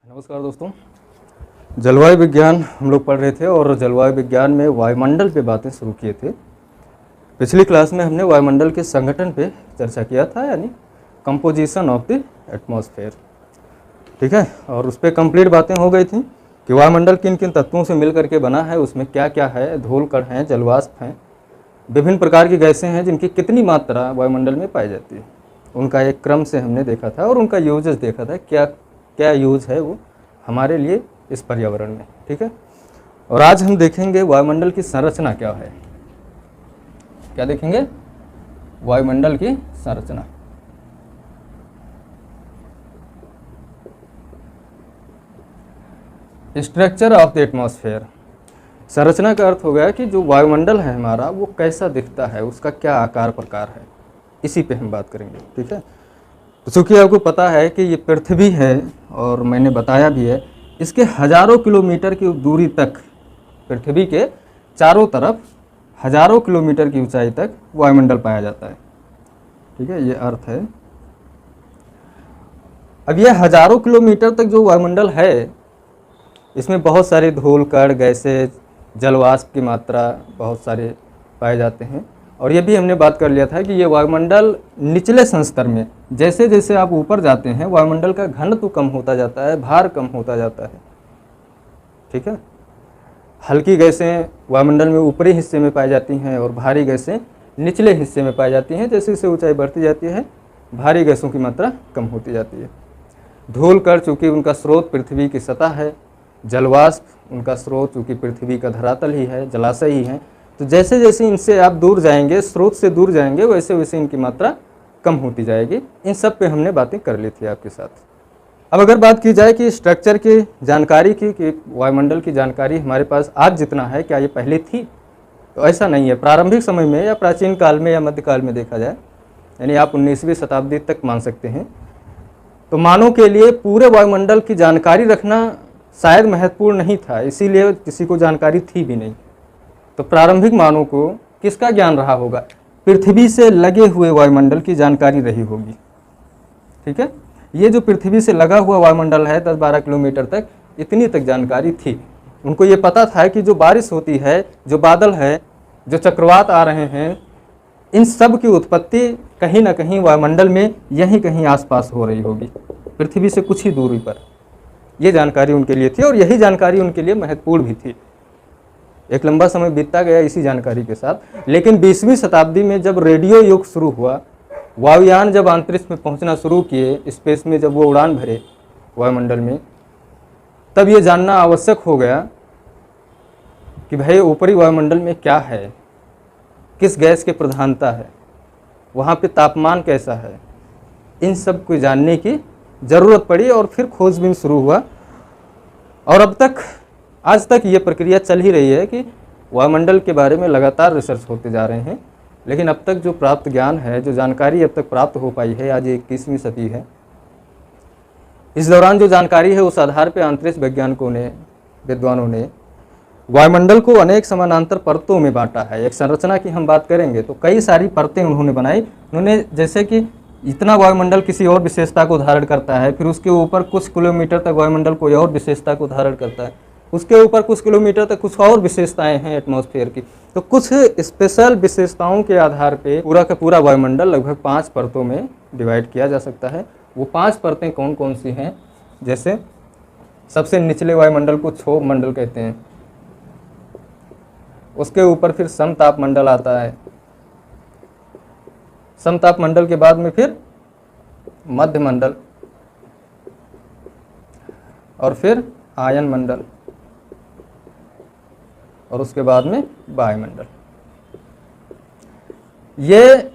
नमस्कार दोस्तों। जलवायु विज्ञान हम लोग पढ़ रहे थे और जलवायु विज्ञान में वायुमंडल पे बातें शुरू किए थे। पिछली क्लास में हमने वायुमंडल के संगठन पे चर्चा किया था, यानी कंपोजिशन ऑफ द एटमॉस्फेयर। ठीक है, और उस पर कंप्लीट बातें हो गई थी कि वायुमंडल किन किन तत्वों से मिल करके बना है, उसमें क्या क्या है, धूल कण हैं, जलवाष्प हैं, विभिन्न प्रकार की गैसें हैं जिनकी कितनी मात्रा वायुमंडल में पाई जाती है। उनका एक क्रम से हमने देखा था और उनका यूजेस देखा था, क्या क्या यूज है वो हमारे लिए इस पर्यावरण में। ठीक है, और आज हम देखेंगे वायुमंडल की संरचना क्या है। क्या देखेंगे? वायुमंडल की संरचना। Structure of the atmosphere. संरचना का अर्थ हो गया कि जो वायुमंडल है हमारा वो कैसा दिखता है, उसका क्या आकार प्रकार है, इसी पे हम बात करेंगे। ठीक है, तो चूँकि आपको पता है कि ये पृथ्वी है और मैंने बताया भी है, इसके हज़ारों किलोमीटर की दूरी तक, पृथ्वी के चारों तरफ हज़ारों किलोमीटर की ऊंचाई तक वायुमंडल पाया जाता है। ठीक है, ये अर्थ है। अब ये हज़ारों किलोमीटर तक जो वायुमंडल है, इसमें बहुत सारे धूल कण, गैसें, जलवाष्प की मात्रा बहुत सारे पाए जाते हैं। और ये भी हमने बात कर लिया था कि ये वायुमंडल निचले संस्तर में, जैसे जैसे आप ऊपर जाते हैं वायुमंडल का घनत्व कम होता जाता है, भार कम होता जाता है। ठीक है, हल्की गैसें वायुमंडल में ऊपरी हिस्से में पाई जाती हैं और भारी गैसें निचले हिस्से में पाई जाती हैं। जैसे जैसे ऊंचाई बढ़ती जाती है भारी गैसों की मात्रा कम होती जाती है। धूल कण चूँकि उनका स्रोत पृथ्वी की सतह है, जलवाष्प उनका स्रोत चूँकि पृथ्वी का धरातल ही है, जलाशय ही है, तो जैसे जैसे इनसे आप दूर जाएंगे, स्रोत से दूर जाएंगे, वैसे वैसे इनकी मात्रा कम होती जाएगी। इन सब पे हमने बातें कर ली थी आपके साथ। अब अगर बात की जाए कि स्ट्रक्चर की जानकारी की, कि वायुमंडल की जानकारी हमारे पास आज जितना है, क्या ये पहले थी? तो ऐसा नहीं है। प्रारंभिक समय में या प्राचीन काल में या मध्यकाल में देखा जाए, यानी आप 19वीं शताब्दी तक मान सकते हैं, तो मानव के लिए पूरे वायुमंडल की जानकारी रखना शायद महत्वपूर्ण नहीं था, इसीलिए किसी को जानकारी थी भी नहीं। तो प्रारंभिक मानव को किसका ज्ञान रहा होगा? पृथ्वी से लगे हुए वायुमंडल की जानकारी रही होगी। ठीक है, ये जो पृथ्वी से लगा हुआ वायुमंडल है 10-12 किलोमीटर तक, इतनी तक जानकारी थी। उनको ये पता था कि जो बारिश होती है, जो बादल है, जो चक्रवात आ रहे हैं, इन सब की उत्पत्ति कहीं ना कहीं वायुमंडल में यहीं कहीं आसपास हो रही होगी, पृथ्वी से कुछ ही दूरी पर। ये जानकारी उनके लिए थी और यही जानकारी उनके लिए महत्वपूर्ण भी थी। एक लंबा समय बीतता गया इसी जानकारी के साथ, लेकिन 20वीं शताब्दी में जब रेडियो युग शुरू हुआ, वायुयान जब अंतरिक्ष में पहुंचना शुरू किए, स्पेस में जब वो उड़ान भरे वायुमंडल में, तब ये जानना आवश्यक हो गया कि भाई ऊपरी वायुमंडल में क्या है, किस गैस की प्रधानता है, वहाँ पे तापमान कैसा है, इन सब को जानने की ज़रूरत पड़ी और फिर खोजबीन शुरू हुआ। और अब तक, आज तक ये प्रक्रिया चल ही रही है कि वायुमंडल के बारे में लगातार रिसर्च होते जा रहे हैं। लेकिन अब तक जो प्राप्त ज्ञान है, जो जानकारी अब तक प्राप्त हो पाई है, आज 21वीं सदी है, इस दौरान जो जानकारी है उस आधार पर अंतरिक्ष वैज्ञानिकों ने, विद्वानों ने वायुमंडल को अनेक समानांतर परतों में बांटा है। एक संरचना की हम बात करेंगे तो कई सारी परतें उन्होंने बनाई। उन्होंने जैसे कि इतना वायुमंडल किसी और विशेषता को धारण करता है, फिर उसके ऊपर कुछ किलोमीटर तक वायुमंडल कोई और विशेषता को धारण करता है, उसके ऊपर कुछ किलोमीटर तक कुछ और विशेषताएं हैं एटमॉस्फेयर की। तो कुछ स्पेशल विशेषताओं के आधार पे पूरा का पूरा वायुमंडल लगभग 5 परतों में डिवाइड किया जा सकता है। वो 5 परतें कौन कौन सी हैं? जैसे सबसे निचले वायुमंडल को क्षोभ मंडल कहते हैं, उसके ऊपर फिर समताप मंडल आता है, समताप मंडल के बाद में फिर मध्य मंडल, और फिर आयन मंडल, और उसके बाद में वायुमंडल। ये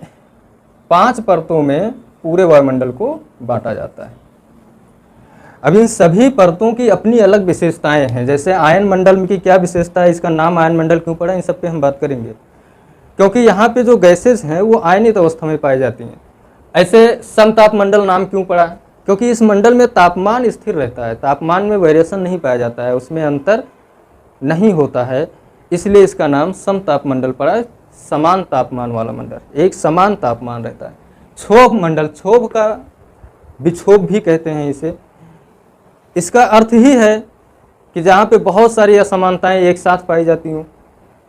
5 परतों में पूरे वायुमंडल को बांटा जाता है। अब इन सभी परतों की अपनी अलग विशेषताएं हैं। जैसे आयन मंडल की क्या विशेषता है, इसका नाम आयन मंडल क्यों पड़ा, इन सब पे हम बात करेंगे, क्योंकि यहाँ पे जो गैसेस हैं वो आयनित अवस्था में पाई जाती हैं। ऐसे समताप मंडल नाम क्यों पड़ा? क्योंकि इस मंडल में तापमान स्थिर रहता है, तापमान में वेरिएशन नहीं पाया जाता है, उसमें अंतर नहीं होता है, इसलिए इसका नाम समताप मंडल पड़ा है। समान तापमान वाला मंडल, एक समान तापमान रहता है। क्षोभ मंडल, क्षोभ का विक्षोभ भी कहते हैं इसे, इसका अर्थ ही है कि जहाँ पे बहुत सारी असमानताएं एक साथ पाई जाती हूँ,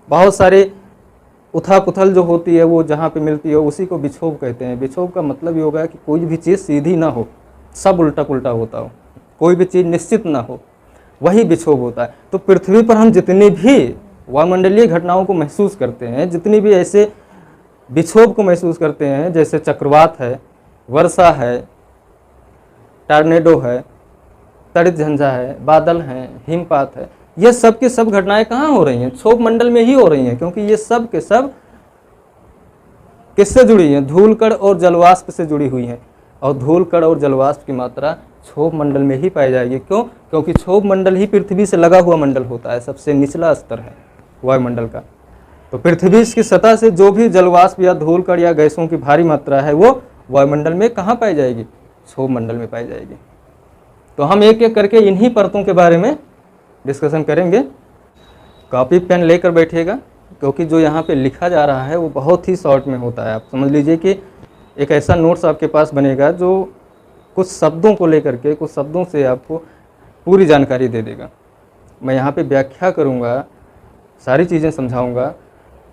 बहुत सारे उथल पुथल जो होती है वो जहाँ पे मिलती है, उसी को विक्षोभ कहते हैं। विक्षोभ का मतलब ये होगा कि कोई भी चीज़ सीधी ना हो, सब उल्टा पुल्टा होता हो, कोई भी चीज़ निश्चित ना हो, वही विक्षोभ होता है। तो पृथ्वी पर हम जितनी भी वायुमंडलीय घटनाओं को महसूस करते हैं, जितनी भी ऐसे विक्षोभ को महसूस करते हैं, जैसे चक्रवात है, वर्षा है, टॉर्नेडो है, तड़ित झंझा है, बादल हैं, हिमपात है, ये सब की सब घटनाएं कहाँ हो रही हैं? क्षोभ मंडल में ही हो रही हैं, क्योंकि ये सब के सब किससे जुड़ी हैं? धूल कण और जलवाष्प से जुड़ी हुई हैं। और धूल कण और जलवाष्प की मात्रा क्षोभ मंडल में ही पाई जाएगी। क्यों? क्योंकि क्षोभ मंडल ही पृथ्वी से लगा हुआ मंडल होता है, सबसे निचला स्तर है वायुमंडल का। तो पृथ्वी की सतह से जो भी जलवाष्प या धूल कण या गैसों की भारी मात्रा है वो वायुमंडल में कहाँ पाई जाएगी? क्षोभ मंडल में पाई जाएगी। तो हम एक एक करके इन्हीं परतों के बारे में डिस्कशन करेंगे। कॉपी पेन लेकर बैठिएगा, क्योंकि जो यहाँ पे लिखा जा रहा है वो बहुत ही शॉर्ट में होता है। आप समझ लीजिए कि एक ऐसा नोट्स आपके पास बनेगा जो कुछ शब्दों को लेकर के, कुछ शब्दों से आपको पूरी जानकारी दे देगा। मैं यहाँ पे व्याख्या करूँगा, सारी चीज़ें समझाऊँगा,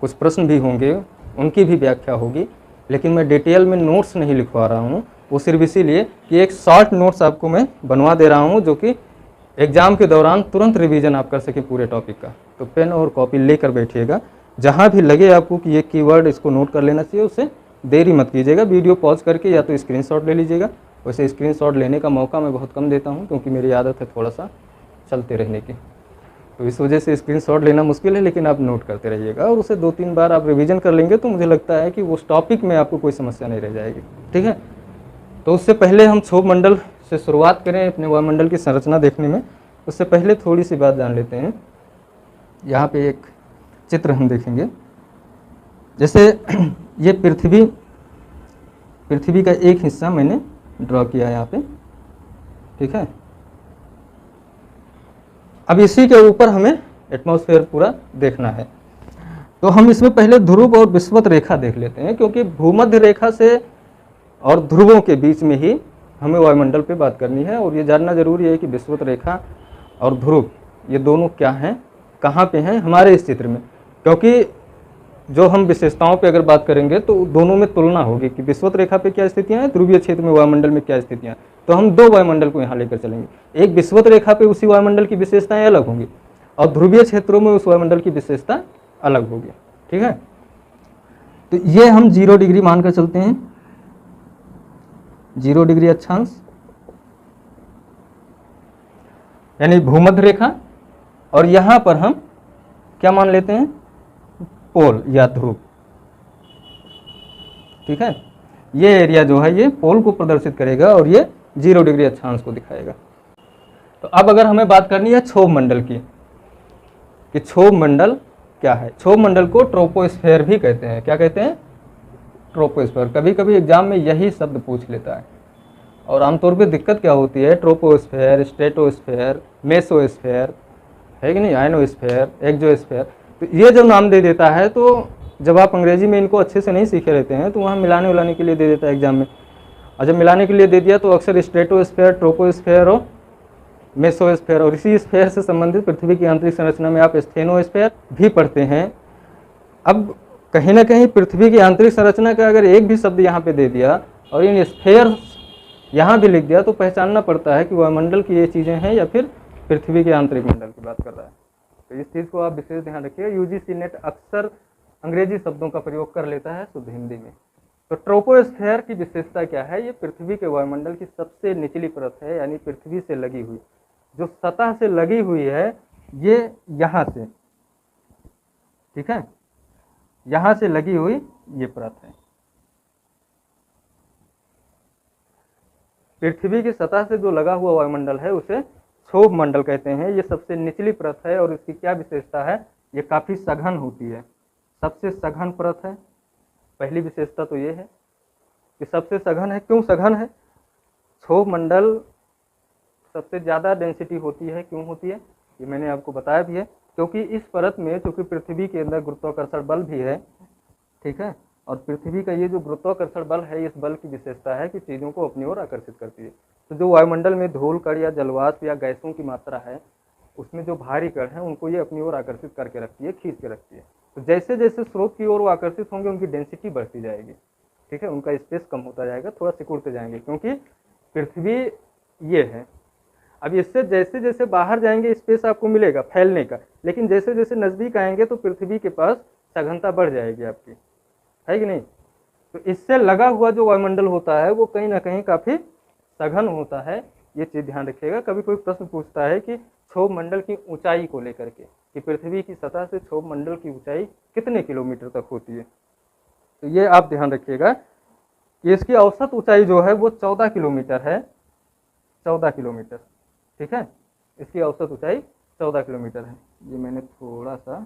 कुछ प्रश्न भी होंगे, उनकी भी व्याख्या होगी, लेकिन मैं डिटेल में नोट्स नहीं लिखवा रहा हूँ। वो सिर्फ इसीलिए कि एक शॉर्ट नोट्स आपको मैं बनवा दे रहा हूँ, जो कि एग्ज़ाम के दौरान तुरंत रिवीजन आप कर सकें पूरे टॉपिक का। तो पेन और कॉपी लेकर बैठिएगा, जहाँ भी लगे आपको कि ये कीवर्ड इसको नोट कर लेना चाहिए, उससे देरी मत कीजिएगा। वीडियो पॉज करके या तो स्क्रीनशॉट ले लीजिएगा। वैसे स्क्रीनशॉट लेने का मौका मैं बहुत कम देता हूँ, क्योंकि मेरी आदत है थोड़ा सा चलते रहने की, तो इस वजह से स्क्रीनशॉट लेना मुश्किल है। लेकिन आप नोट करते रहिएगा और उसे 2-3 बार आप रिवीजन कर लेंगे तो मुझे लगता है कि उस टॉपिक में आपको कोई समस्या नहीं रह जाएगी। ठीक है, तो उससे पहले हम क्षोभ मंडल से शुरुआत करें अपने वायुमंडल की संरचना देखने में। उससे पहले थोड़ी सी बात जान लेते हैं। यहाँ पे एक चित्र हम देखेंगे, जैसे ये पृथ्वी का एक हिस्सा मैंने ड्रॉ किया है यहाँ पे। ठीक है, अब इसी के ऊपर हमें एटमॉस्फेयर पूरा देखना है। तो हम इसमें पहले ध्रुव और विषुवत रेखा देख लेते हैं, क्योंकि भूमध्य रेखा से और ध्रुवों के बीच में ही हमें वायुमंडल पे बात करनी है। और ये जानना जरूरी है कि विषुवत रेखा और ध्रुव ये दोनों क्या हैं, कहाँ पे हैं हमारे इस चित्र में। क्योंकि जो हम विशेषताओं पे अगर बात करेंगे तो दोनों में तुलना होगी कि विषुवत रेखा पे क्या स्थितियाँ हैं, ध्रुवीय क्षेत्र में वायुमंडल में क्या स्थितियाँ हैं। तो हम दो वायुमंडल को यहाँ लेकर चलेंगे। एक विषुवत रेखा पे उसी वायुमंडल की विशेषताएं अलग होंगी और ध्रुवीय क्षेत्रों में उस वायुमंडल की विशेषता अलग होगी। ठीक है, तो ये हम 0 डिग्री मानकर चलते हैं, 0 डिग्री अक्षांश यानी भूमध्य रेखा। और यहाँ पर हम क्या मान लेते हैं? पोल या ध्रुव। ठीक है, ये एरिया जो है ये पोल को प्रदर्शित करेगा और ये 0 डिग्री अक्षांश को दिखाएगा। तो अब अगर हमें बात करनी है क्षोभ मंडल की, कि क्षोभ मंडल क्या है। क्षोभ मंडल को ट्रोपोस्फेयर भी कहते हैं। क्या कहते हैं? ट्रोपोस्फेयर। कभी कभी एग्जाम में यही शब्द पूछ लेता है और आमतौर पे दिक्कत क्या होती है, ट्रोपोस्फेयर, स्ट्रेटोस्फेयर, मेसोस्फेयर है कि नहीं, आयनोस्फेयर, एक्सोस्फेयर, तो ये जब नाम दे देता है तो जब आप अंग्रेजी में इनको अच्छे से नहीं सीखे रहते हैं तो वहाँ मिलाने उलाने के लिए दे देता है एग्जाम में। और जब मिलाने के लिए दे दिया तो अक्सर स्ट्रेटोस्फेयर, ट्रोपोस्फेयर और मेसोस्फेयर, और इसी स्फेयर से संबंधित पृथ्वी की आंतरिक संरचना में आप स्टेनोस्फेयर भी पढ़ते हैं। अब कहीं ना कहीं पृथ्वी की आंतरिक संरचना का अगर एक भी शब्द यहाँ पे दे दिया और इन स्फेयर यहाँ भी लिख दिया तो पहचानना पड़ता है कि वायुमंडल की ये चीज़ें हैं या फिर पृथ्वी के आंतरिक मंडल की बात कर रहा है। तो इस चीज़ को आप विशेष ध्यान रखिए। यूजीसी नेट अक्सर अंग्रेजी शब्दों का प्रयोग कर लेता है शुद्ध हिंदी में। तो ट्रोपोस्फेयर की विशेषता क्या है? ये पृथ्वी के वायुमंडल की सबसे निचली परत है, यानी पृथ्वी से लगी हुई, जो सतह से लगी हुई है, ये यहाँ से, ठीक है, यहाँ से लगी हुई ये परत है। पृथ्वी की सतह से जो लगा हुआ वायुमंडल है उसे क्षोभ मंडल कहते हैं। ये सबसे निचली परत है और इसकी क्या विशेषता है? ये काफ़ी सघन होती है, सबसे सघन परत है। पहली विशेषता तो ये है कि सबसे सघन है। क्यों सघन है? क्षोभ मंडल सबसे ज़्यादा डेंसिटी होती है। क्यों होती है? ये मैंने आपको बताया भी है, क्योंकि इस परत में चूँकि पृथ्वी के अंदर गुरुत्वाकर्षण बल भी है, ठीक है, और पृथ्वी का ये जो गुरुत्वाकर्षण बल है, इस बल की विशेषता है कि चीज़ों को अपनी ओर आकर्षित करती है। तो जो वायुमंडल में धूल कण या जलवाष्प या गैसों की मात्रा है, उसमें जो भारी कण है उनको ये अपनी ओर आकर्षित करके रखती है, खींच के रखती है। तो जैसे जैसे स्रोत की ओर वो आकर्षित होंगे उनकी डेंसिटी बढ़ती जाएगी, ठीक है, उनका स्पेस कम होता जाएगा, थोड़ा सिकुड़ते जाएंगे, क्योंकि पृथ्वी ये है। अब इससे जैसे जैसे बाहर जाएंगे स्पेस आपको मिलेगा फैलने का, लेकिन जैसे जैसे नज़दीक आएंगे तो पृथ्वी के पास सघनता बढ़ जाएगी आपकी, है कि नहीं। तो इससे लगा हुआ जो वायुमंडल होता है वो कहीं ना कहीं काफ़ी सघन होता है, ये चीज़ ध्यान रखिएगा। कभी कोई प्रश्न पूछता है कि क्षोभ मंडल की ऊंचाई को लेकर के, कि पृथ्वी की सतह से क्षोभ मंडल की ऊंचाई कितने किलोमीटर तक होती है, तो ये आप ध्यान रखिएगा कि इसकी औसत ऊंचाई जो है वो 14 किलोमीटर है, 14 किलोमीटर, ठीक है, इसकी औसत ऊंचाई 14 किलोमीटर है। ये मैंने थोड़ा सा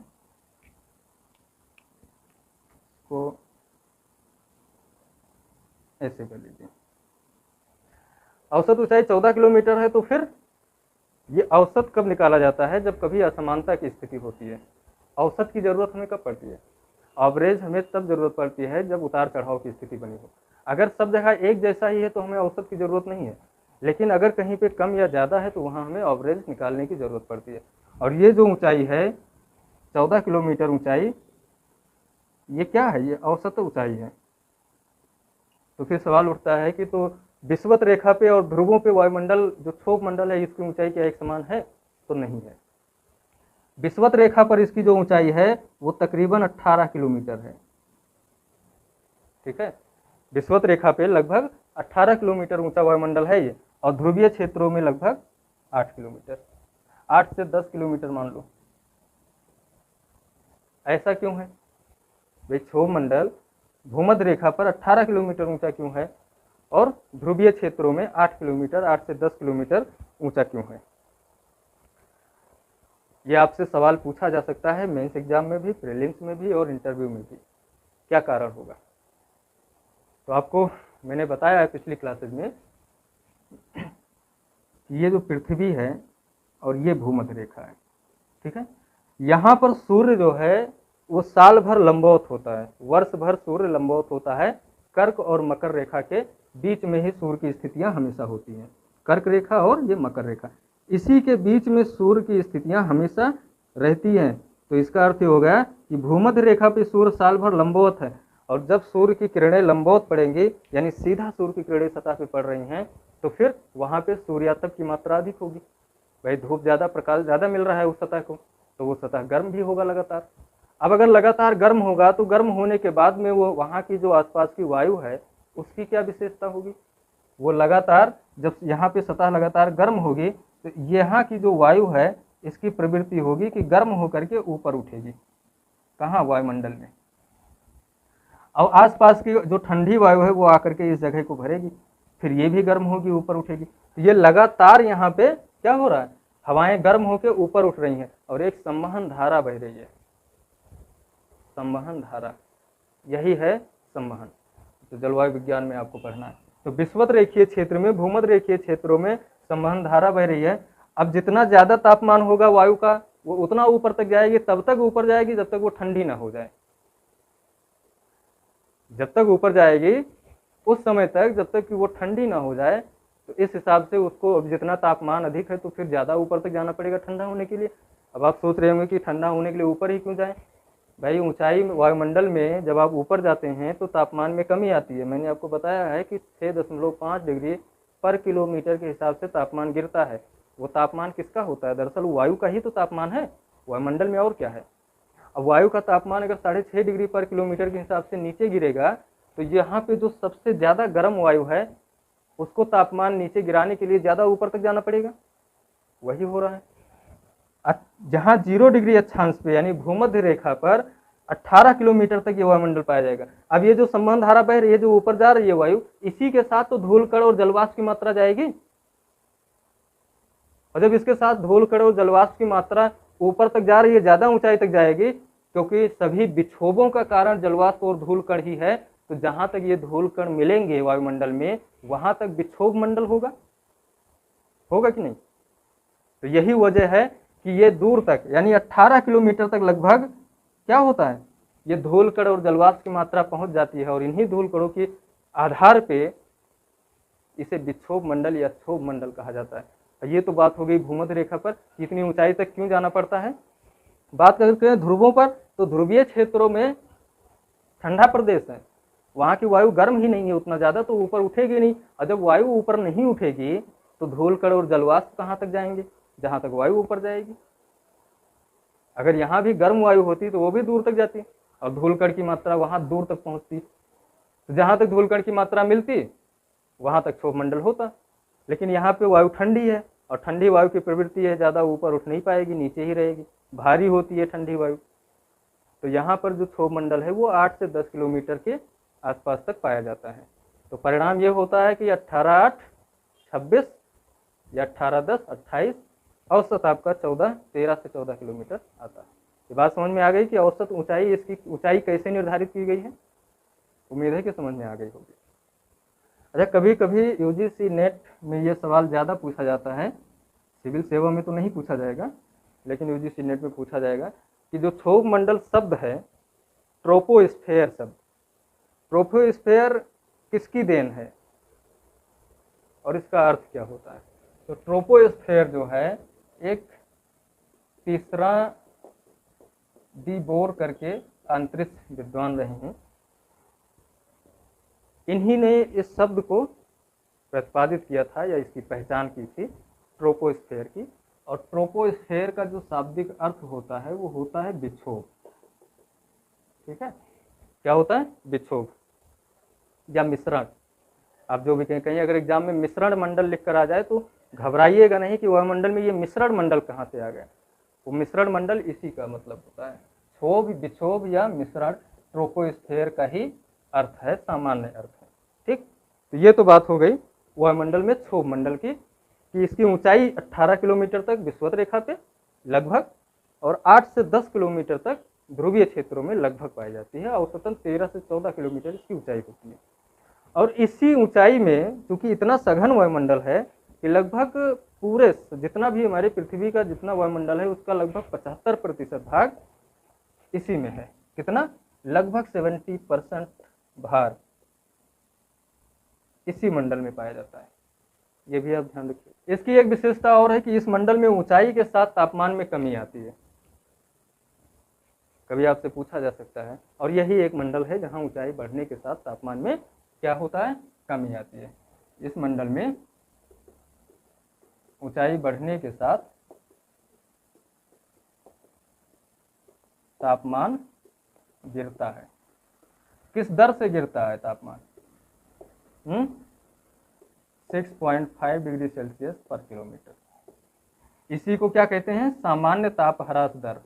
को ऐसे कर लीजिए, औसत ऊंचाई 14 किलोमीटर है। तो फिर ये औसत कब निकाला जाता है, जब कभी असमानता की स्थिति होती है। औसत की जरूरत हमें कब पड़ती है, एवरेज हमें तब जरूरत पड़ती है जब उतार चढ़ाव की स्थिति बनी हो। अगर सब जगह एक जैसा ही है तो हमें औसत की जरूरत नहीं है, लेकिन अगर कहीं पे कम या ज़्यादा है तो वहाँ हमें एवरेज निकालने की ज़रूरत पड़ती है। और ये जो ऊंचाई है 14 किलोमीटर ऊंचाई, ये क्या है, ये औसत ऊंचाई है। तो फिर सवाल उठता है कि तो विषुवत रेखा पे और ध्रुवों पे वायुमंडल जो क्षोभ मंडल है इसकी ऊंचाई क्या एक समान है, तो नहीं है। विषुवत रेखा पर इसकी जो ऊंचाई है वो तकरीबन 18 किलोमीटर है, ठीक है, विषुवत रेखा पे लगभग 18 किलोमीटर ऊंचा वायुमंडल है ये, और ध्रुवीय क्षेत्रों में लगभग 8 किलोमीटर, 8 से 10 किलोमीटर मान लो। ऐसा क्यों है भाई, क्षोभ मंडल भूमध्य रेखा पर 18 किलोमीटर ऊंचा क्यों है और ध्रुवीय क्षेत्रों में 8 किलोमीटर, 8 से 10 किलोमीटर ऊंचा क्यों है। ये आपसे सवाल पूछा जा सकता है मेंस एग्जाम में भी, प्रीलिम्स में भी और इंटरव्यू में भी, क्या कारण होगा। तो आपको मैंने बताया है पिछली क्लासेज में, ये जो पृथ्वी है और ये भूमध्य रेखा है, ठीक है, यहाँ पर सूर्य जो है वो साल भर लंबवत होता है, वर्ष भर सूर्य लंबवत होता है। कर्क और मकर रेखा के बीच में ही सूर्य की स्थितियां हमेशा होती हैं, कर्क रेखा और ये मकर रेखा, इसी के बीच में सूर्य की स्थितियां हमेशा रहती हैं। तो इसका अर्थ हो गया कि भूमध्य रेखा पे सूर्य साल भर लंबवत है, और जब सूर्य की किरणें लंबवत पड़ेंगी, यानी सीधा सूर्य की किरणें सतह पे पड़ रही हैं, तो फिर वहाँ पे सूर्यातप की मात्रा अधिक होगी। भाई धूप ज़्यादा, प्रकाश ज़्यादा मिल रहा है उस सतह को, तो वो सतह गर्म भी होगा लगातार। अब अगर लगातार गर्म होगा तो गर्म होने के बाद में वो वहाँ की जो आसपास की वायु है उसकी क्या विशेषता होगी, वो लगातार, जब यहाँ पे सतह लगातार गर्म होगी तो यहाँ की जो वायु है इसकी प्रवृत्ति होगी कि गर्म होकर के ऊपर उठेगी, कहाँ, वायुमंडल में, और आसपास की जो ठंडी वायु है वो आकर के इस जगह को भरेगी, फिर ये भी गर्म होगी, ऊपर उठेगी। तो ये लगातार यहाँ पे क्या हो रहा है, हवाएं गर्म होकर ऊपर उठ रही हैं और एक संवहन धारा बह रही है, संवहन धारा, यही है संवहन। तो जलवायु विज्ञान में आपको पढ़ना है। तो विषुवत रेखीय क्षेत्र में, भूमध्य रेखीय क्षेत्रों में संवहन धारा बह रही है। अब जितना ज्यादा तापमान होगा वायु का वो उतना ऊपर तक जाएगी, तब तक ऊपर जाएगी जब तक वो ठंडी ना हो जाए, जब तक ऊपर जाएगी उस समय तक, जब तक कि वो ठंडी ना हो जाए। तो इस हिसाब से उसको, अब जितना तापमान अधिक है तो फिर ज़्यादा ऊपर तक जाना पड़ेगा ठंडा होने के लिए। अब आप सोच रहे होंगे कि ठंडा होने के लिए ऊपर ही क्यों जाएं। भाई ऊंचाई वायुमंडल में जब आप ऊपर जाते हैं तो तापमान में कमी आती है। मैंने आपको बताया है कि 6.5 डिग्री पर किलोमीटर के हिसाब से तापमान गिरता है। वो तापमान किसका होता है, दरअसल वायु का ही तो तापमान है वायुमंडल में, और क्या है। अब वायु का तापमान अगर 6.5 डिग्री पर किलोमीटर के हिसाब से नीचे गिरेगा तो यहाँ पे जो सबसे ज़्यादा गर्म वायु है उसको तापमान नीचे गिराने के लिए ज़्यादा ऊपर तक जाना पड़ेगा, वही हो रहा है। जहाँ 0 डिग्री अक्षांश पे यानी भूमध्य रेखा पर 18 किलोमीटर तक ये वायुमंडल पाया जाएगा। अब ये जो संवहन धारा बह रही है, जो ऊपर जा रही है वायु, इसी के साथ तो धूल कण और जलवाष्प की मात्रा जाएगी, और जब इसके साथ धूल कण और जलवाष्प की मात्रा ऊपर तक जा रही है, ज्यादा ऊंचाई तक जाएगी, क्योंकि सभी विक्षोभों का कारण जलवाष्प और धूल कण ही है। तो जहां तक ये धूल कण मिलेंगे वायुमंडल में वहां तक विक्षोभ मंडल होगा, होगा कि नहीं। तो यही वजह है कि ये दूर तक यानी 18 किलोमीटर तक लगभग क्या होता है, ये धूल कण और जलवाष्प की मात्रा पहुंच जाती है, और इन्हीं धूल कणों के आधार पे इसे विक्षोभ मंडल या क्षोभ मंडल कहा जाता है। ये तो बात हो गई भूमध्य रेखा पर इतनी ऊंचाई तक क्यों जाना पड़ता है। बात करते हैं ध्रुवों पर, तो ध्रुवीय क्षेत्रों में ठंडा प्रदेश है, वहाँ की वायु गर्म ही नहीं है उतना ज़्यादा, तो ऊपर उठेगी नहीं, और जब वायु ऊपर नहीं उठेगी तो धूलकण और जलवाष्प कहाँ तक जाएंगे, जहाँ तक वायु ऊपर जाएगी। अगर यहाँ भी गर्म वायु होती तो वो भी दूर तक जाती, और धूलकण की मात्रा वहाँ दूर तक पहुँचती, तो जहाँ तक धूलकण की मात्रा मिलती वहाँ तक क्षोभ मंडल होता। लेकिन यहाँ पे वायु ठंडी है, और ठंडी वायु की प्रवृत्ति है, ज़्यादा ऊपर उठ नहीं पाएगी, नीचे ही रहेगी, भारी होती है ठंडी वायु। तो यहाँ पर जो क्षोभ मंडल है वो 8 से 10 किलोमीटर के आसपास तक पाया जाता है। तो परिणाम ये होता है कि 18-8 26 या 18-10 28, औसत आपका 13 से 14 किलोमीटर आता है। ये बात समझ में आ गई कि औसत ऊंचाई, इसकी ऊंचाई कैसे निर्धारित की गई है। उम्मीद है कि समझ में आ गई होगी। अच्छा, कभी कभी यूजीसी नेट में ये सवाल ज़्यादा पूछा जाता है, सिविल सेवा में तो नहीं पूछा जाएगा, लेकिन यूजीसी नेट में पूछा जाएगा कि जो क्षोभ मंडल शब्द है, ट्रोपोस्फेयर शब्द, ट्रोपोस्फेयर किसकी देन है और इसका अर्थ क्या होता है। तो ट्रोपोस्फेयर जो है एक तीसरा डी बोर करके अंतरिक्ष विद्वान रहे हैं, इन्हीं ने इस शब्द को प्रतिपादित किया था या इसकी पहचान की थी ट्रोपोस्फेयर की। और ट्रोपोस्फेयर का जो शाब्दिक अर्थ होता है वो होता है विक्षोभ। ठीक है, क्या होता है, विक्षोभ या मिश्रण। आप जो भी कहीं अगर एग्जाम में मिश्रण मंडल लिख कर आ जाए तो घबराइएगा नहीं कि वायुमंडल में ये मिश्रण मंडल कहाँ से आ गया। वो मिश्रण मंडल इसी का मतलब होता है, क्षोभ, विक्षोभ या मिश्रण ट्रोपोस्फेयर का ही अर्थ है, सामान्य अर्थ है। ठीक, तो ये तो बात हो गई वायुमंडल में क्षोभ मंडल की, कि इसकी ऊंचाई 18 किलोमीटर तक विषुवत रेखा पे लगभग, और 8 से 10 किलोमीटर तक ध्रुवीय क्षेत्रों में लगभग पाई जाती है। औसतन 13 से 14 किलोमीटर इसकी ऊंचाई होती है। और इसी ऊंचाई में चूंकि इतना सघन वायुमंडल है कि लगभग पूरे जितना भी हमारे पृथ्वी का जितना वायुमंडल है उसका लगभग 75% भाग इसी में है। कितना, लगभग 70% भार इसी मंडल में पाया जाता है। ये भी आप ध्यान रखिए। इसकी एक विशेषता और है कि इस मंडल में ऊंचाई के साथ तापमान में कमी आती है, कभी आपसे पूछा जा सकता है। और यही एक मंडल है जहां ऊंचाई बढ़ने के साथ तापमान में क्या होता है, कमी आती है। इस मंडल में ऊंचाई बढ़ने के साथ तापमान गिरता है। किस दर से गिरता है तापमान, 6.5 डिग्री सेल्सियस पर किलोमीटर। इसी को क्या कहते हैं, सामान्य ताप ह्रास दर।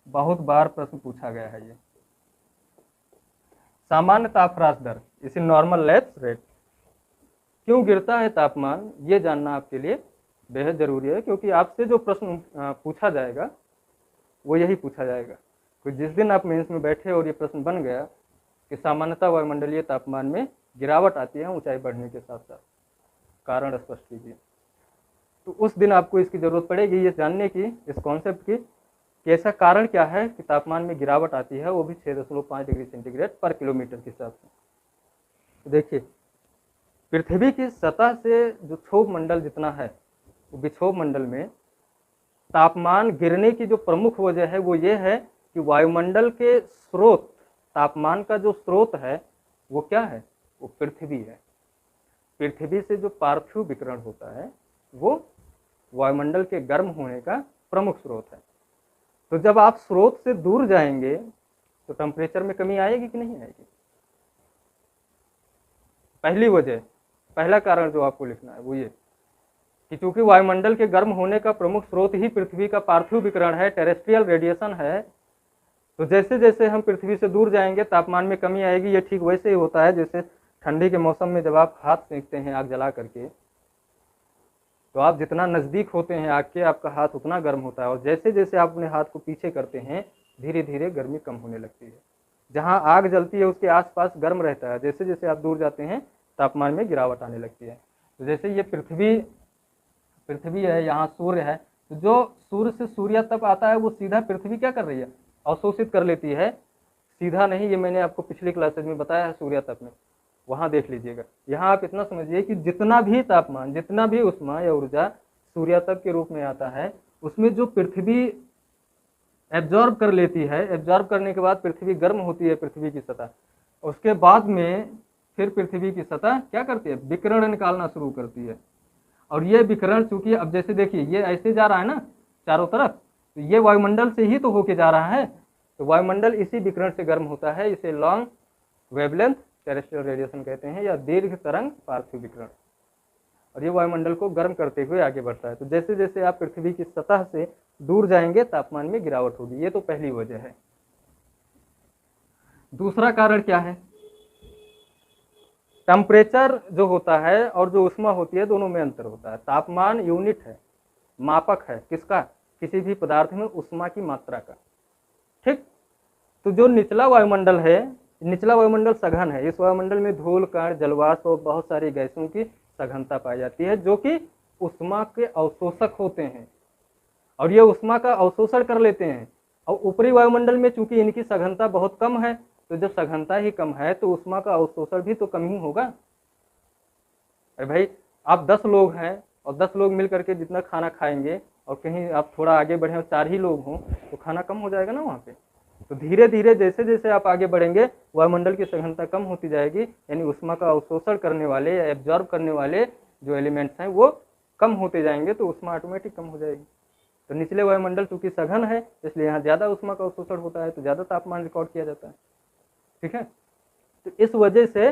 बहुत बार प्रश्न पूछा गया है ये सामान्य ताप ह्रास दर, इसे नॉर्मल लैप्स रेट। क्यों गिरता है तापमान, ये जानना आपके लिए बेहद जरूरी है, क्योंकि आपसे जो प्रश्न पूछा जाएगा वो यही पूछा जाएगा। तो जिस दिन आप मेंस में बैठे और ये प्रश्न बन गया कि सामान्यतः वायुमंडलीय तापमान में गिरावट आती है ऊंचाई बढ़ने के साथ साथ, कारण स्पष्ट कीजिए, तो उस दिन आपको इसकी जरूरत पड़ेगी ये जानने की, इस कॉन्सेप्ट की, कि ऐसा कारण क्या है कि तापमान में गिरावट आती है, वो भी 6.5 डिग्री सेंटीग्रेड पर किलोमीटर के हिसाब से। तो देखिए, पृथ्वी की सतह से जो क्षोभ मंडल जितना है, वो विक्षोभ मंडल में तापमान गिरने की जो प्रमुख वजह है वो ये है कि वायुमंडल के स्रोत, तापमान का जो स्रोत है वो क्या है, वो पृथ्वी है। पृथ्वी से जो पार्थिव विकिरण होता है वो वायुमंडल के गर्म होने का प्रमुख स्रोत है। तो जब आप स्रोत से दूर जाएंगे तो टेम्परेचर में कमी आएगी कि नहीं आएगी। पहली वजह, पहला कारण जो आपको लिखना है वो ये कि चूंकि वायुमंडल के गर्म होने का प्रमुख स्रोत ही पृथ्वी का पार्थिव विकिरण है, टेरेस्ट्रियल रेडिएशन है, तो जैसे जैसे हम पृथ्वी से दूर जाएंगे तापमान में कमी आएगी। ये ठीक वैसे ही होता है जैसे ठंडी के मौसम में जब आप हाथ सेंकते हैं आग जला करके, तो आप जितना नज़दीक होते हैं आग के, आपका हाथ उतना गर्म होता है, और जैसे जैसे आप अपने हाथ को पीछे करते हैं धीरे धीरे गर्मी कम होने लगती है। जहाँ आग जलती है उसके आसपास गर्म रहता है, जैसे जैसे आप दूर जाते हैं तापमान में गिरावट आने लगती है। तो जैसे ये पृथ्वी है, यहाँ सूर्य है, तो जो सूर्य से सूर्य तप आता है वो सीधा पृथ्वी क्या कर रही है, अवशोषित कर लेती है। सीधा नहीं, ये मैंने आपको पिछली क्लासेज में बताया है सूर्य तप में, वहाँ देख लीजिएगा। यहाँ आप इतना समझिए कि जितना भी तापमान, जितना भी ऊष्मा या ऊर्जा सूर्यातप के रूप में आता है, उसमें जो पृथ्वी एब्जॉर्ब कर लेती है, एब्जॉर्ब करने के बाद पृथ्वी गर्म होती है, पृथ्वी की सतह, उसके बाद में फिर पृथ्वी की सतह क्या करती है, विकिरण निकालना शुरू करती है। और ये विकिरण चूंकि अब जैसे देखिए ये ऐसे जा रहा है ना चारों तरफ, तो ये वायुमंडल से ही तो होके जा रहा है, तो वायुमंडल इसी विकिरण से गर्म होता है। इसे लॉन्ग वेवलेंथ टेरेस्ट्रियल रेडिएशन कहते हैं, या दीर्घ तरंग पार्थिव विकिरण। और ये वायुमंडल को गर्म करते हुए आगे बढ़ता है। तो जैसे जैसे आप पृथ्वी की सतह से दूर जाएंगे तापमान में गिरावट होगी। ये तो पहली वजह है। दूसरा कारण क्या है, टेम्परेचर जो होता है और जो ऊष्मा होती है दोनों में अंतर होता है। तापमान यूनिट है, मापक है किसका, किसी भी पदार्थ में ऊष्मा की मात्रा का। ठीक, तो जो निचला वायुमंडल है, निचला वायुमंडल सघन है। इस वायुमंडल में धूल, कण, जलवाष्प और बहुत सारी गैसों की सघनता पाई जाती है, जो कि ऊष्मा के अवशोषक होते हैं और ये ऊष्मा का अवशोषण कर लेते हैं। और ऊपरी वायुमंडल में चूंकि इनकी सघनता बहुत कम है, तो जब सघनता ही कम है तो ऊष्मा का अवशोषण भी तो कम ही होगा। अरे भाई, आप 10 लोग हैं और 10 लोग मिल करके जितना खाना खाएंगे, और कहीं आप थोड़ा आगे बढ़े और 4 ही लोग हों, तो खाना कम हो जाएगा ना वहाँ पे। तो धीरे धीरे जैसे जैसे आप आगे बढ़ेंगे वायुमंडल की सघनता कम होती जाएगी, यानी ऊष्मा का अवशोषण करने वाले या एब्जॉर्ब करने वाले जो एलिमेंट्स हैं वो कम होते जाएंगे, तो ऊष्मा ऑटोमेटिक कम हो जाएगी। तो निचले वायुमंडल चूंकि सघन है, इसलिए यहाँ ज़्यादा ऊष्मा का अवशोषण होता है, तो ज़्यादा तापमान रिकॉर्ड किया जाता है। ठीक है, तो इस वजह से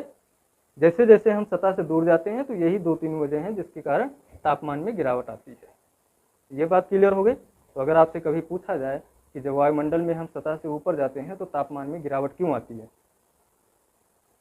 जैसे जैसे हम सतह से दूर जाते हैं, तो यही 2-3 वजह हैं जिसके कारण तापमान में गिरावट आती है। ये बात क्लियर हो गई। तो अगर आपसे कभी पूछा जाए कि जब वायुमंडल में हम सतह से ऊपर जाते हैं तो तापमान में गिरावट क्यों आती है,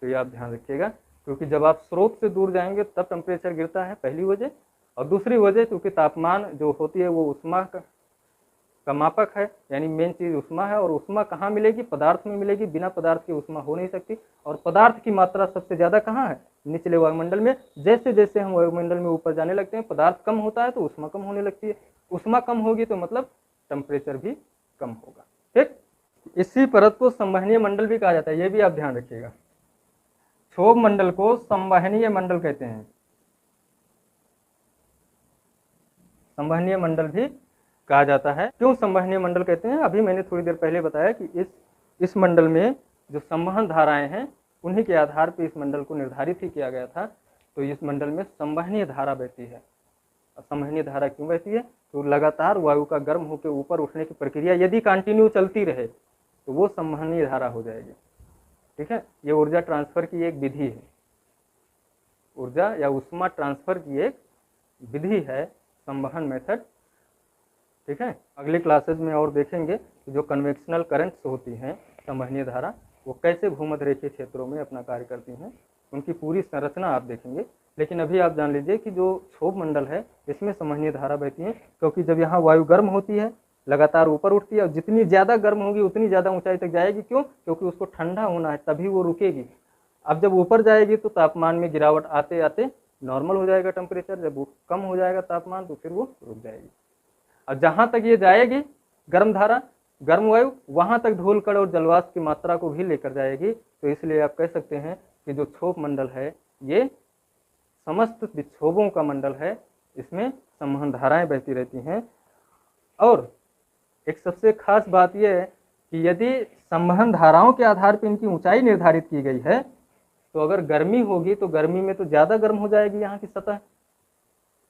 तो ये आप ध्यान रखिएगा, क्योंकि जब आप स्रोत से दूर जाएंगे तब टेम्परेचर गिरता है, पहली वजह। और दूसरी वजह क्योंकि तापमान जो होती है वो ऊष्मा का मापक है, यानी मेन चीज ऊष्मा है। और ऊष्मा कहाँ मिलेगी, पदार्थ में मिलेगी, बिना पदार्थ के ऊष्मा हो नहीं सकती। और पदार्थ की मात्रा सबसे ज्यादा कहाँ है, निचले वायुमंडल में। जैसे जैसे हम वायुमंडल में ऊपर जाने लगते हैं, पदार्थ कम होता है तो ऊष्मा कम होने लगती है। ऊष्मा कम होगी तो मतलब टेम्परेचर भी कम होगा। ठीक, इसी परत को संवहनीय मंडल भी कहा जाता है, ये भी आप ध्यान रखिएगा। क्षोभ मंडल को संवहनीय मंडल कहते हैं, संवहनीय मंडल भी कहा जाता है। क्यों संवहनीय मंडल कहते हैं, अभी मैंने थोड़ी देर पहले बताया कि इस मंडल में जो संवहन धाराएं हैं उन्हीं के आधार पर इस मंडल को निर्धारित ही किया गया था। तो इस मंडल में संवहनीय धारा बहती है। संवहनीय धारा क्यों बहती है, तो लगातार वायु का गर्म होकर ऊपर उठने की प्रक्रिया यदि कंटिन्यू चलती रहे तो वो संवहनीय धारा हो जाएगी। ठीक है, ये ऊर्जा ट्रांसफर की एक विधि है, ऊर्जा या ऊष्मा ट्रांसफर की एक विधि है, संवहन मेथड। ठीक है, अगले क्लासेज में और देखेंगे कि जो कन्वेक्शनल करंट्स होती हैं संवहनीय धारा, वो कैसे भूमध्य रेखीय क्षेत्रों में अपना कार्य करती हैं, उनकी पूरी संरचना आप देखेंगे। लेकिन अभी आप जान लीजिए कि जो क्षोभ मंडल है इसमें संवहनीय धारा बहती है, क्योंकि जब यहाँ वायु गर्म होती है, लगातार ऊपर उठती है, और जितनी ज़्यादा गर्म होगी उतनी ज़्यादा ऊंचाई तक जाएगी। क्यों, क्योंकि उसको ठंडा होना है, तभी वो रुकेगी। अब जब ऊपर जाएगी तो तापमान में गिरावट आते आते नॉर्मल हो जाएगा टेम्परेचर, जब वो कम हो जाएगा तापमान तो फिर वो रुक जाएगी। और जहाँ तक ये जाएगी गर्म धारा, गर्म वायु, वहाँ तक धूल कण और जलवाष्प की मात्रा को भी लेकर जाएगी। तो इसलिए आप कह सकते हैं कि जो क्षोभ मंडल है ये समस्त विक्षोभों का मंडल है, इसमें संवहन धाराएं बहती रहती हैं। और एक सबसे खास बात यह है कि यदि संवहन धाराओं के आधार पर इनकी ऊंचाई निर्धारित की गई है, तो अगर गर्मी होगी तो गर्मी में तो ज़्यादा गर्म हो जाएगी यहाँ की सतह,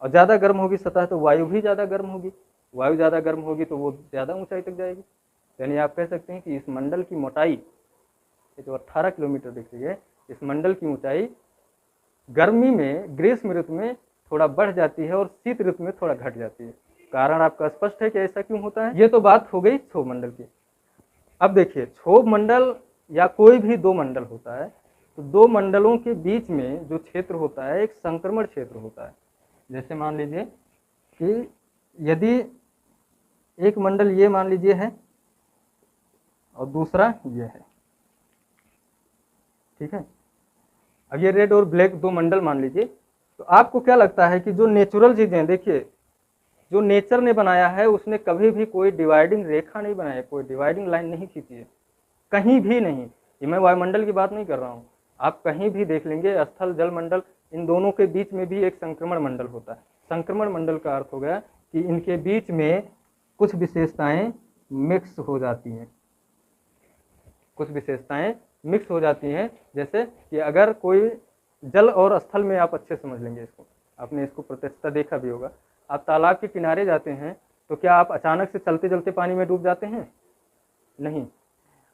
और ज़्यादा गर्म होगी सतह तो वायु भी ज़्यादा गर्म होगी, वायु ज़्यादा गर्म होगी तो वो ज़्यादा ऊंचाई तक जाएगी। यानी आप कह सकते हैं कि इस मंडल की मोटाई, ये जो 18 किलोमीटर दिख रही है, इस मंडल की ऊंचाई गर्मी में, ग्रीष्म ऋतु में थोड़ा बढ़ जाती है और शीत ऋतु में थोड़ा घट जाती है। कारण आपका स्पष्ट है कि ऐसा क्यों होता है। ये तो बात हो गई क्षोभ मंडल की। अब देखिए, क्षोभ मंडल या कोई भी दो मंडल होता है, तो दो मंडलों के बीच में जो क्षेत्र होता है एक संक्रमण क्षेत्र होता है। जैसे मान लीजिए कि यदि एक मंडल ये मान लीजिए है और दूसरा ये है, ठीक है, अब ये रेड और ब्लैक दो मंडल मान लीजिए, तो आपको क्या लगता है कि जो नेचुरल चीजें, देखिए जो नेचर ने बनाया है उसने कभी भी कोई डिवाइडिंग रेखा नहीं बनाई, कोई डिवाइडिंग लाइन नहीं खींची है, कहीं भी नहीं। ये मैं वायुमंडल की बात नहीं कर रहा हूँ, आप कहीं भी देख लेंगे स्थल जल मंडल, इन दोनों के बीच में भी एक संक्रमण मंडल होता है। संक्रमण मंडल का अर्थ हो गया कि इनके बीच में कुछ विशेषताएं मिक्स हो जाती हैं, कुछ विशेषताएं मिक्स हो जाती हैं। जैसे कि अगर कोई जल और स्थल में, आप अच्छे समझ लेंगे इसको, आपने इसको प्रत्यक्षता देखा भी होगा। आप तालाब के किनारे जाते हैं तो क्या आप अचानक से चलते चलते पानी में डूब जाते हैं? नहीं,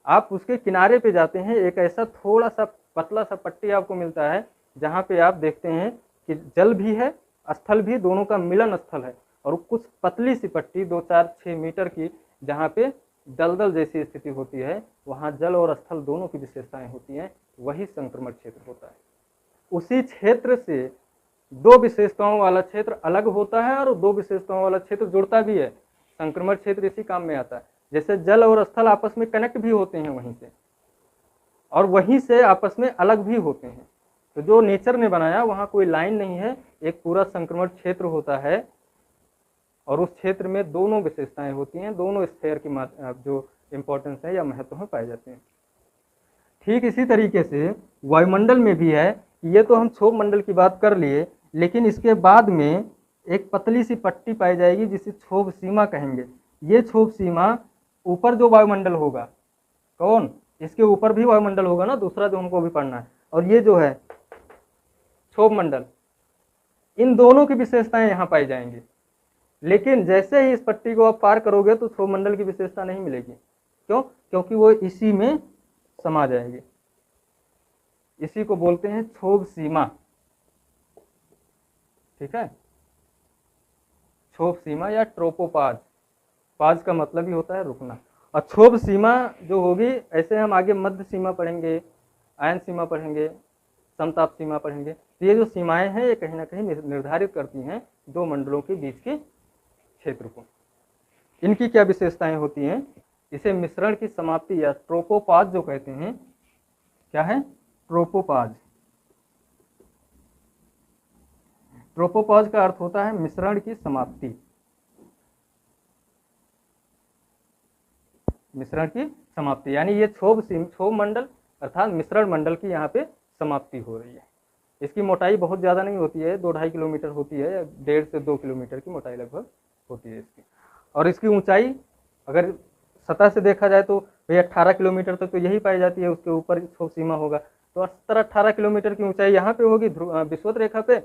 आप उसके किनारे पे जाते हैं, एक ऐसा थोड़ा सा पतला सा पट्टी आपको मिलता है जहाँ पे आप देखते हैं कि जल भी है स्थल भी, दोनों का मिलन स्थल है, और कुछ पतली सी पट्टी 2-4-6 मीटर की जहाँ पे दलदल जैसी स्थिति होती है, वहाँ जल और स्थल दोनों की विशेषताएं होती हैं, वही संक्रमण क्षेत्र होता है। उसी क्षेत्र से दो विशेषताओं वाला क्षेत्र अलग होता है और दो विशेषताओं वाला क्षेत्र जुड़ता भी है। संक्रमण क्षेत्र इसी काम में आता है। जैसे जल और स्थल आपस में कनेक्ट भी होते हैं वहीं से, और वहीं से आपस में अलग भी होते हैं। तो जो नेचर ने बनाया वहाँ कोई लाइन नहीं है, एक पूरा संक्रमण क्षेत्र होता है, और उस क्षेत्र में दोनों विशेषताएं होती हैं, दोनों स्फीयर की जो इम्पोर्टेंस है या महत्व है पाए जाते हैं। ठीक इसी तरीके से वायुमंडल में भी है। ये तो हम क्षोभ मंडल की बात कर लिए, लेकिन इसके बाद में एक पतली सी पट्टी पाई जाएगी जिसे क्षोभ सीमा कहेंगे। ये क्षोभ सीमा ऊपर जो वायुमंडल होगा, कौन, इसके ऊपर भी वायुमंडल होगा ना, दूसरा जो हमको भी पढ़ना है, और ये जो है क्षोभ मंडल, इन दोनों की विशेषताएं यहाँ पाई जाएंगी। लेकिन जैसे ही इस पट्टी को आप पार करोगे तो क्षोभ मंडल की विशेषता नहीं मिलेगी। क्यों? क्योंकि वो इसी में समा जाएगी। इसी को बोलते हैं क्षोभ सीमा। ठीक है, क्षोभ सीमा या ट्रोपोपाज। पाज का मतलब ही होता है रुकना, और क्षोभ सीमा जो होगी, ऐसे हम आगे मध्य सीमा पढ़ेंगे, आयन सीमा पढ़ेंगे, समताप सीमा पढ़ेंगे। तो ये जो सीमाएं हैं ये कहीं ना कहीं निर्धारित करती हैं दो मंडलों के बीच के क्षेत्र को। इनकी क्या विशेषताएं होती हैं? इसे मिश्रण की समाप्ति या ट्रोपोपाज जो कहते हैं। क्या है? ट्रोपोपाज। ट्रोपोपाज का अर्थ होता है मिश्रण की समाप्ति, मिश्रण की समाप्ति, यानी ये क्षोभ मंडल अर्थात मिश्रण मंडल की यहाँ पे समाप्ति हो रही है। इसकी मोटाई बहुत ज़्यादा नहीं होती है, 2-2.5 किलोमीटर होती है, 1.5 से 2 किलोमीटर की मोटाई लगभग होती है इसकी। और इसकी ऊंचाई अगर सतह से देखा जाए तो भैया 18 किलोमीटर तक तो यही पाई जाती है, उसके ऊपर क्षोभ सीमा होगा। तो 18 किलोमीटर की ऊंचाई यहाँ पे होगी विषुवत रेखा पे,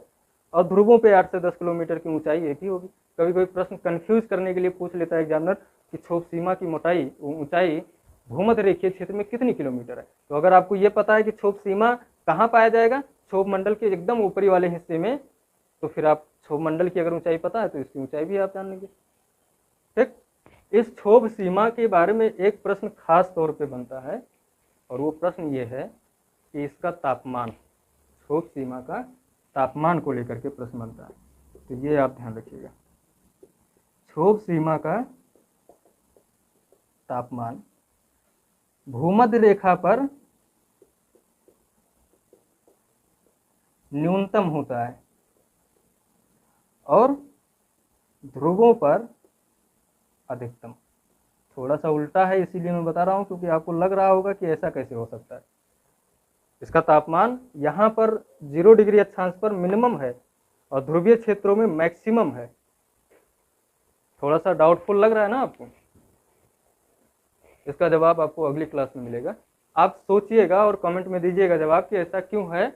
और ध्रुवों पे 8 से 10 किलोमीटर की ऊंचाई एक ही होगी। कभी कोई प्रश्न कंफ्यूज करने के लिए पूछ लेता है एग्जामिनर कि क्षोभ सीमा की मोटाई ऊंचाई भूमध्य रेखीय क्षेत्र में कितनी किलोमीटर है। तो अगर आपको ये पता है कि क्षोभ सीमा कहाँ पाया जाएगा, क्षोभ मंडल के एकदम ऊपरी वाले हिस्से में, तो फिर आप क्षोभ मंडल की अगर ऊंचाई पता है तो इसकी ऊंचाई भी आप जान लेंगे। ठीक, इस क्षोभ सीमा के बारे में एक प्रश्न खास तौर पे बनता है, और वो प्रश्न ये है कि इसका तापमान, क्षोभ सीमा का तापमान को लेकर के प्रश्न बनता है। तो ये आप ध्यान रखिएगा, क्षोभ सीमा का तापमान भूमध्य रेखा पर न्यूनतम होता है और ध्रुवों पर अधिकतम। थोड़ा सा उल्टा है, इसीलिए मैं बता रहा हूं, क्योंकि आपको लग रहा होगा कि ऐसा कैसे हो सकता है। इसका तापमान यहाँ पर 0 डिग्री अक्षांश पर मिनिमम है और ध्रुवीय क्षेत्रों में मैक्सिमम है। थोड़ा सा डाउटफुल लग रहा है ना आपको? इसका जवाब आपको अगली क्लास में मिलेगा। आप सोचिएगा और कमेंट में दीजिएगा जवाब कि ऐसा क्यों है।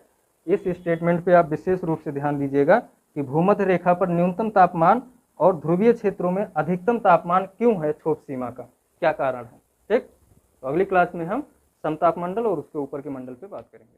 इस स्टेटमेंट पे आप विशेष रूप से ध्यान दीजिएगा कि भूमध्य रेखा पर न्यूनतम तापमान और ध्रुवीय क्षेत्रों में अधिकतम तापमान क्यों है क्षोभ सीमा का, क्या कारण है। ठीक, तो अगली क्लास में हम समताप मंडल और उसके ऊपर के मंडल पे बात करेंगे।